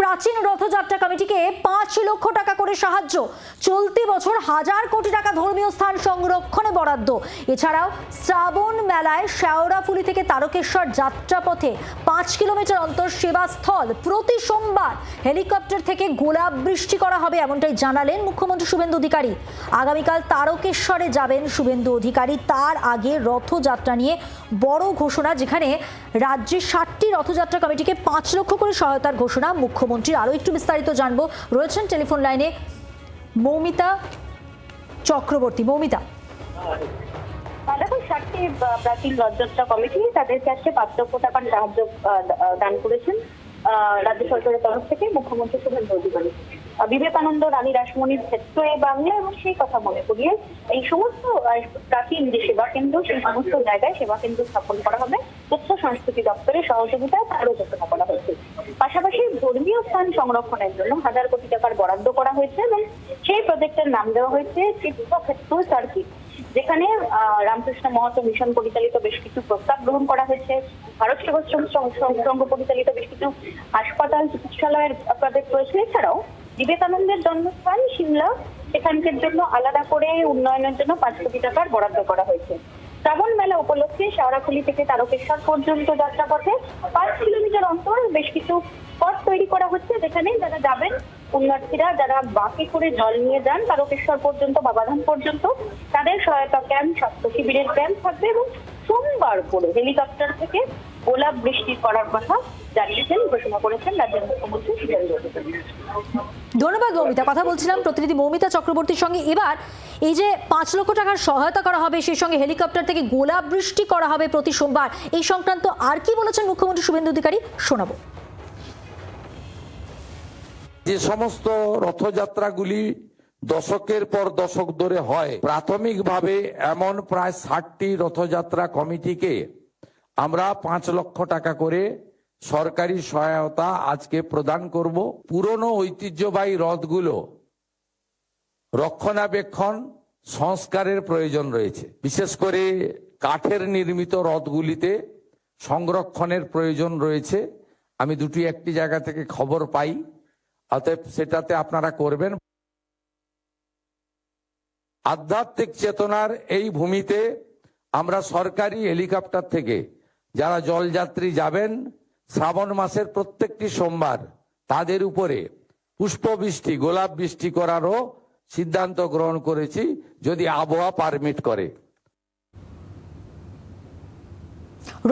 প্রাচীন রথযাত্রা কমিটিকে 5 লক্ষ টাকা করে সাহায্য। চলতি বছর 1000 কোটি টাকা ধর্মীয় স্থান সংরক্ষণে বরাদ্দ। এছাড়াও শ্রাবণ মেলায় শেওড়াফুলি থেকে তারকেশ্বর যাত্রাপথে 5 কিলোমিটার অন্তর সেবাস্থল প্রতি সোমবার হেলিকপ্টার থেকে গোলাপ বৃষ্টি করা হবে, এমনটাই জানালেন মুখ্যমন্ত্রী শুভেন্দু অধিকারী। আগামীকাল তারকেশ্বরে যাবেন শুভেন্দু অধিকারী। তার আগে রথযাত্রা নিয়ে বড় ঘোষণা, যেখানে রাজ্যে 60টি রথযাত্রা কমিটিকে 5 লক্ষ করে সহায়তার ঘোষণা মুখ্যমন্ত্রীর। আরো একটু বিস্তারিত জানবো, রয়েছেন টেলিফোন লাইনে মৌমিতা চক্রবর্তী। মৌমিতা, দেখুন, 60টি প্রাচীন রথযাত্রা কমিটি তাদেরকে আজকে 5 লক্ষ টাকার সাহায্য দান করেছেন রাজ্য সরকারের তরফ থেকে মুখ্যমন্ত্রী শুভেন্দু অধিকারী। বিবেকানন্দ, রানী রাসমণির ক্ষেত্র বাংলা এবং সেই কথা মনে করিয়ে এই সমস্ত প্রাচীন যে সেবা কেন্দ্র, সেই সমস্ত জায়গায় সেবা কেন্দ্র স্থাপন করা হবে। তথ্য সংস্কৃতি দপ্তরের সহযোগিতায় তারও ঘোষণা করা হয়েছে। পাশাপাশি ধর্মীয় স্থান সংরক্ষণের জন্য 1000 কোটি টাকার বরাদ্দ করা হয়েছে এবং সেই প্রজেক্টের নাম দেওয়া হয়েছে তীর্থক্ষেত্র সার্কিট, যেখানে রামকৃষ্ণ মহন্ত মিশন পরিচালিত বেশ কিছু প্রস্তাব গ্রহণ করা হয়েছে। ভারত সেবাশ্রম সংঘ পরিচালিত বেশ কিছু হাসপাতাল, চিকিৎসালয়ের প্রজেক্ট রয়েছে। এছাড়াও বিবেকানন্দের জন্মস্থান সিমলা, সেখানকার জন্য আলাদা করে উন্নয়নের জন্য 5 কোটি টাকার বরাদ্দ করা হয়েছে। শ্রাবণ মেলা উপলক্ষে শেওড়াফুলি থেকে তারকেশ্বর পর্যন্ত যাত্রাপথে 5 কিলোমিটার অন্তর বেশ কিছু পথ তৈরি করা হচ্ছে, যেখানে যারা যাবেন পুণ্যার্থীরা, যারা বাকি করে জল নিয়ে যান তারকেশ্বর পর্যন্ত, বাবাধাম পর্যন্ত, তাদের সহায়তা ক্যাম্প, স্বাস্থ্য শিবিরের ক্যাম্প থাকবে এবং সোমবার করে হেলিকপ্টার থেকে গোলাপ বৃষ্টি করার কথা জানিয়েছেন, ঘোষণা করেছেন রাজ্যের মুখ্যমন্ত্রী শুভেন্দু অধিকারী। ধন্যবাদ মৌমিতা। কথা বলছিলাম প্রতিনিধি মৌমিতা চক্রবর্তীর সঙ্গে। এবার এই যে 5 লক্ষ টাকার সহায়তা করা হবে, সেই সঙ্গে হেলিকপ্টার থেকে গোলাপ বৃষ্টি করা হবে প্রতি সোমবার, এই সংক্রান্ত আর কি বলেছেন মুখ্যমন্ত্রী শুভেন্দু অধিকারী, শোনাবো। যে সমস্ত রথযাত্রাগুলি দশকের পর দশক ধরে হয়, প্রাথমিকভাবে এমন প্রায় 60টি রথযাত্রা কমিটিকে আমরা 5 লক্ষ টাকা করে সরকারি সহায়তা আজকে প্রদান করব। পুরনো ঐতিহ্যবাহী রথগুলো রক্ষণাবেক্ষণ সংস্কারের প্রয়োজন রয়েছে। বিশেষ করে কাঠের নির্মিত রথগুলিতে সংরক্ষণের প্রয়োজন রয়েছে। আমি একটি জায়গা থেকে খবর পাই, অতএব সেটাতে আপনারা করবেন। আধ্যাত্মিক চেতনার এই ভূমিতে আমরা সরকারি হেলিকপ্টার থেকে যারা জলযাত্রী যাবেন, শ্রাবণ মাসের প্রত্যেকটি সোমবার তাদের উপরে পুষ্পবৃষ্টি, গোলাপ বৃষ্টি করারও সিদ্ধান্ত গ্রহণ করেছি, যদি আবহাওয়া পারমিট করে।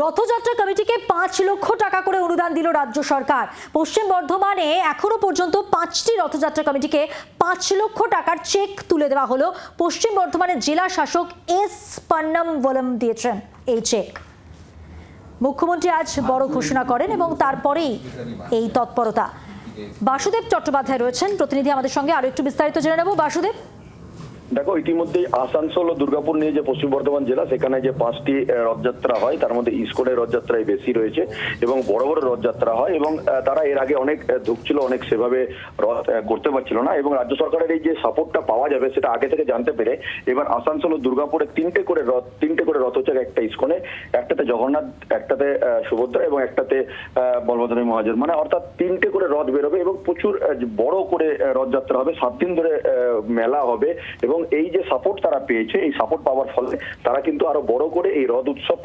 রথযাত্রা কমিটিকে 5 লক্ষ টাকা করে অনুদান দিল রাজ্য সরকার। পশ্চিম বর্ধমানে এখনো পর্যন্ত 5টি রথযাত্রা কমিটিকে 5 লক্ষ টাকার চেক তুলে দেওয়া হলো। পশ্চিম বর্ধমানের জেলা শাসক এস পন্নমবলম দিয়েছেন এই চেক। মুখ্যমন্ত্রী আজ বড় ঘোষণা করেন এবং তারপরেই এই তৎপরতা। বাসুদেব চট্টোপাধ্যায় রয়েছেন প্রতিনিধি আমাদের সঙ্গে, আরো একটু বিস্তারিত জেনে নেব। বাসুদেব, দেখো, ইতিমধ্যেই আসানসোল ও দুর্গাপুর নিয়ে যে পশ্চিম বর্ধমান জেলা, সেখানে যে 5টি রথযাত্রা হয় তার মধ্যে ইস্কনের রথযাত্রায় বেশি রয়েছে এবং বড় বড় রথযাত্রা হয় এবং তারা এর আগে অনেক ঢুকছিল, অনেক সেভাবে রথ করতে পারছিল না এবং রাজ্য সরকারের এই যে সাপোর্টটা পাওয়া যাবে সেটা আগে থেকে জানতে পেরে এবার আসানসোল ও দুর্গাপুরে 3টে করে রথ হচ্ছে। একটা ইস্কনে, একটাতে জগন্নাথ, একটাতে সুভদ্রা এবং একটাতে বলভদ্র মহাজন, মানে অর্থাৎ 3টে করে রথ বেরোবে এবং প্রচুর বড় করে রথযাত্রা হবে। 7 দিন ধরে মেলা হবে এবং এই যে সাপোর্ট তারা পেয়েছে, এই সাপোর্ট পাওয়ার ফলে তারা কিন্তু আরো বড় করে এই রথ উৎসব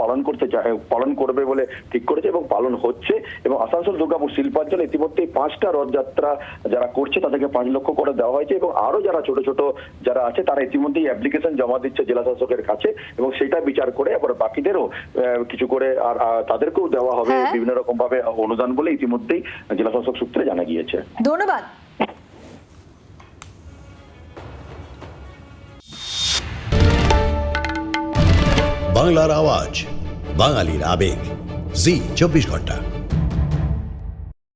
পালন করবে বলে ঠিক করেছে এবং পালন হচ্ছে। এবং আসানসোল, দুর্গাপুর, শিল্পাঞ্চল ইতিমধ্যে 5টা রথযাত্রা যারা করছে তাদেরকে 5 লক্ষ করে দেওয়া হয়েছে এবং আরো যারা ছোট ছোট যারা আছে তারা ইতিমধ্যেই অ্যাপ্লিকেশন জমা দিচ্ছে জেলা শাসকের কাছে এবং সেটা বিচার করে আবার বাকিদেরও কিছু করে আর তাদেরকেও দেওয়া হবে বিভিন্ন রকম ভাবে অনুদান বলে ইতিমধ্যেই জেলা শাসক সূত্রে জানা গিয়েছে। ধন্যবাদ। বাংলার আওয়াজ, বাঙালির আবেগ, জি 24 ঘন্টা।